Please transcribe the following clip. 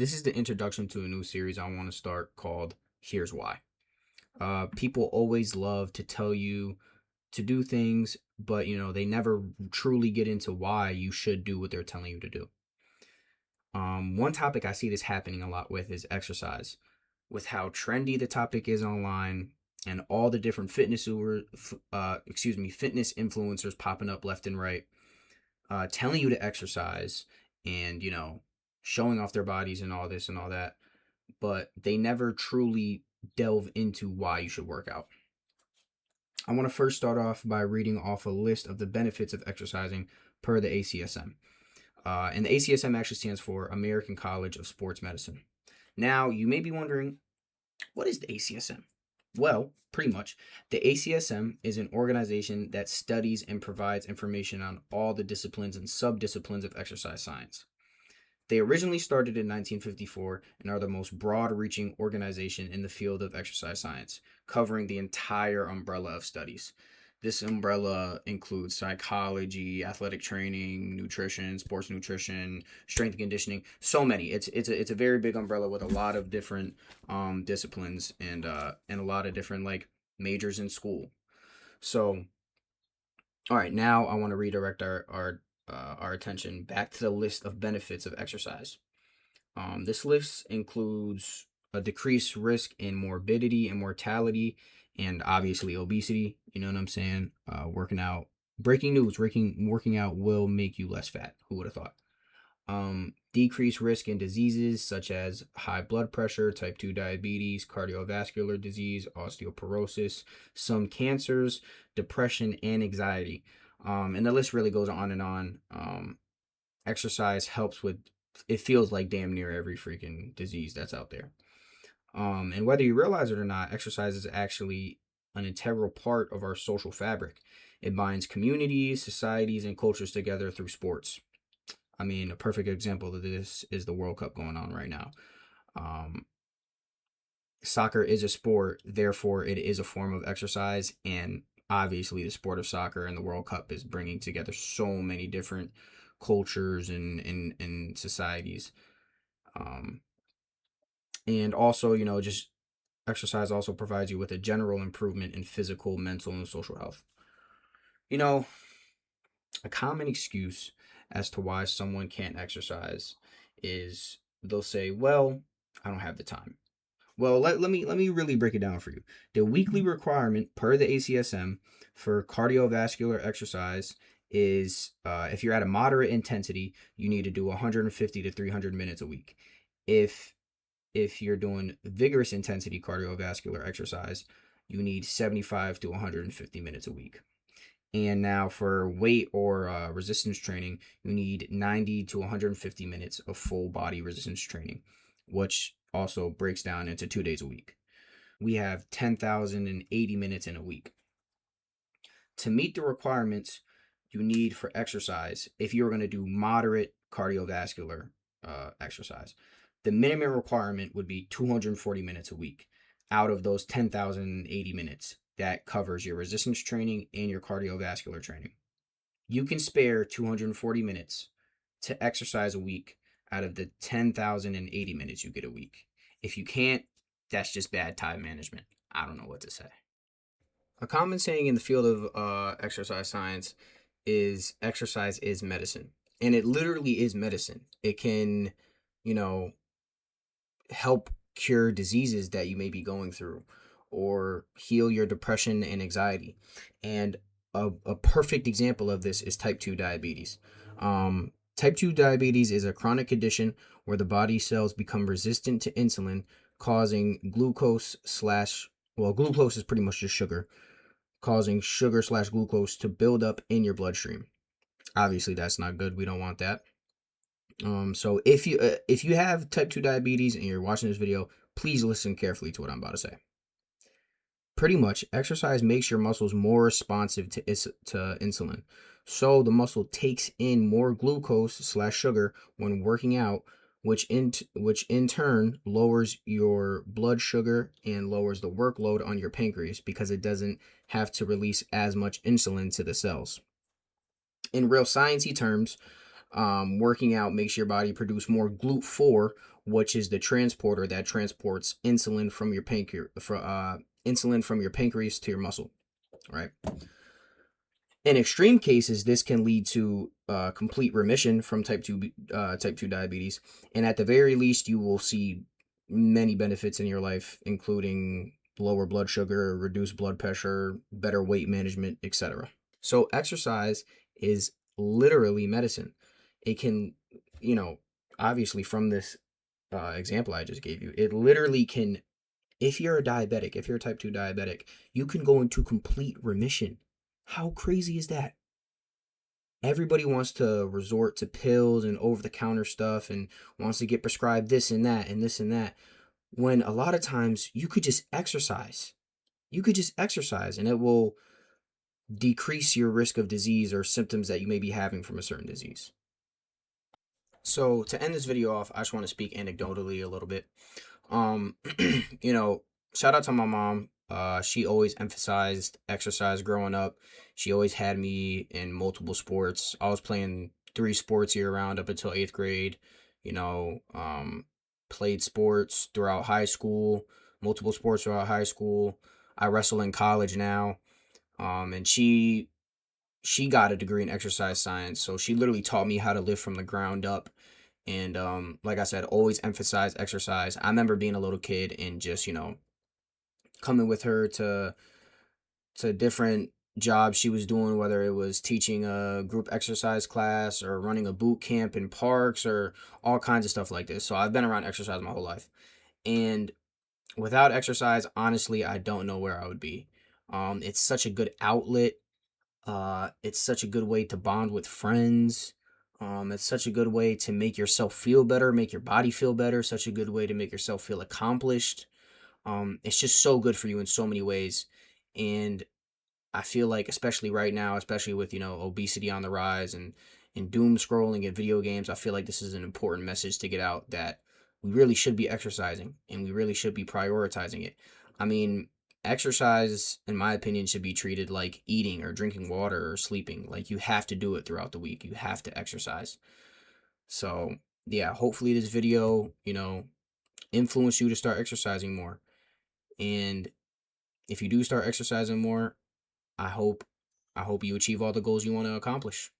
This is the introduction to a new series I want to start called Here's Why. People always love to tell you to do things, but they never truly get into why you should do what they're telling you to do. One topic I see this happening a lot with is exercise. With how trendy the topic is online and all the different fitness influencers popping up left and right, telling you to exercise and showing off their bodies and all this and all that, but they never truly delve into why you should work out. I want to first start off by reading off a list of the benefits of exercising per the ACSM. And the ACSM actually stands for American College of Sports Medicine. Now, you may be wondering, what is the ACSM? Well, pretty much, the ACSM is an organization that studies and provides information on all the disciplines and subdisciplines of exercise science. They originally started in 1954 and are the most broad-reaching organization in the field of exercise science, covering the entire umbrella of studies. This umbrella includes psychology, athletic training, nutrition, sports nutrition, strength and conditioning. So many. It's a very big umbrella with a lot of different disciplines and a lot of different majors in school. So, all right, now I want to redirect our attention back to the list of benefits of exercise. This list includes a decreased risk in morbidity and mortality, and obviously obesity. You know what I'm saying? Working out. Breaking news: working out will make you less fat. Who would have thought? Decreased risk in diseases such as high blood pressure, type 2 diabetes, cardiovascular disease, osteoporosis, some cancers, depression, and anxiety. And the list really goes on and on. Exercise helps with, it feels like damn near every freaking disease that's out there. And whether you realize it or not, exercise is actually an integral part of our social fabric. It binds communities, societies, and cultures together through sports. I mean, a perfect example of this is the World Cup going on right now. Soccer is a sport, therefore it is a form of exercise, and obviously the sport of soccer and the World Cup is bringing together so many different cultures and societies. And also, just exercise also provides you with a general improvement in physical, mental, and social health. You know, a common excuse as to why someone can't exercise is they'll say, well, I don't have the time. Well, let me really break it down for you. The weekly requirement per the ACSM for cardiovascular exercise is if you're at a moderate intensity, you need to do 150 to 300 minutes a week. If you're doing vigorous intensity cardiovascular exercise, you need 75 to 150 minutes a week. And now for weight or resistance training, you need 90 to 150 minutes of full body resistance training, which also breaks down into 2 days a week. We have 10,080 minutes in a week. To meet the requirements you need for exercise, if you're going to do moderate cardiovascular exercise, the minimum requirement would be 240 minutes a week out of those 10,080 minutes. That covers your resistance training and your cardiovascular training. You can spare 240 minutes to exercise a week out of the 10,080 minutes you get a week. If you can't, that's just bad time management. I don't know what to say. A common saying in the field of exercise science is exercise is medicine. And it literally is medicine. It can, you know, help cure diseases that you may be going through or heal your depression and anxiety. And a perfect example of this is type 2 diabetes. Type 2 diabetes is a chronic condition where the body cells become resistant to insulin, causing glucose is pretty much just sugar, causing sugar slash glucose to build up in your bloodstream. Obviously, that's not good. We don't want that. So if you have type 2 diabetes and you're watching this video, please listen carefully to what I'm about to say. Pretty much, exercise makes your muscles more responsive to insulin. So the muscle takes in more glucose slash sugar when working out, which in turn lowers your blood sugar and lowers the workload on your pancreas because it doesn't have to release as much insulin to the cells. In real sciencey terms, Working out makes your body produce more GLUT4, which is the transporter that transports insulin from your pancreas to your muscle. Right. In extreme cases, this can lead to complete remission from type 2 diabetes, and at the very least, you will see many benefits in your life, including lower blood sugar, reduced blood pressure, better weight management, etc. So exercise is literally medicine. It can, you know, obviously from this example I just gave you, it literally can. If you're a diabetic, if you're a type 2 diabetic, you can go into complete remission. How crazy is that? Everybody wants to resort to pills and over the counter stuff and wants to get prescribed this and that and this and that. When a lot of times you could just exercise. You could just exercise and it will decrease your risk of disease or symptoms that you may be having from a certain disease. So to end this video off, I just want to speak anecdotally a little bit. Um, you know, shout out to my mom. She always emphasized exercise growing up. She always had me in multiple sports. I was playing 3 sports year round up until 8th grade. You know, played sports throughout high school, multiple sports throughout high school. I wrestle in college now. And she got a degree in exercise science, so she literally taught me how to live from the ground up. And like I said, always emphasize exercise. I remember being a little kid and just, coming with her to different jobs she was doing, whether it was teaching a group exercise class or running a boot camp in parks or all kinds of stuff like this. So I've been around exercise my whole life. And without exercise, honestly, I don't know where I would be. It's such a good outlet. It's such a good way to bond with friends. It's such a good way to make yourself feel better, make your body feel better. Such a good way to make yourself feel accomplished. It's just so good for you in so many ways. And I feel like, especially right now, especially with, obesity on the rise and doom scrolling and video games, I feel like this is an important message to get out that we really should be exercising and we really should be prioritizing it. I mean, exercise, in my opinion, should be treated like eating or drinking water or sleeping. Like, you have to do it throughout the week. You have to exercise. So, yeah, hopefully this video, influence you to start exercising more. And if you do start exercising more, I hope I hope you achieve all the goals you want to accomplish.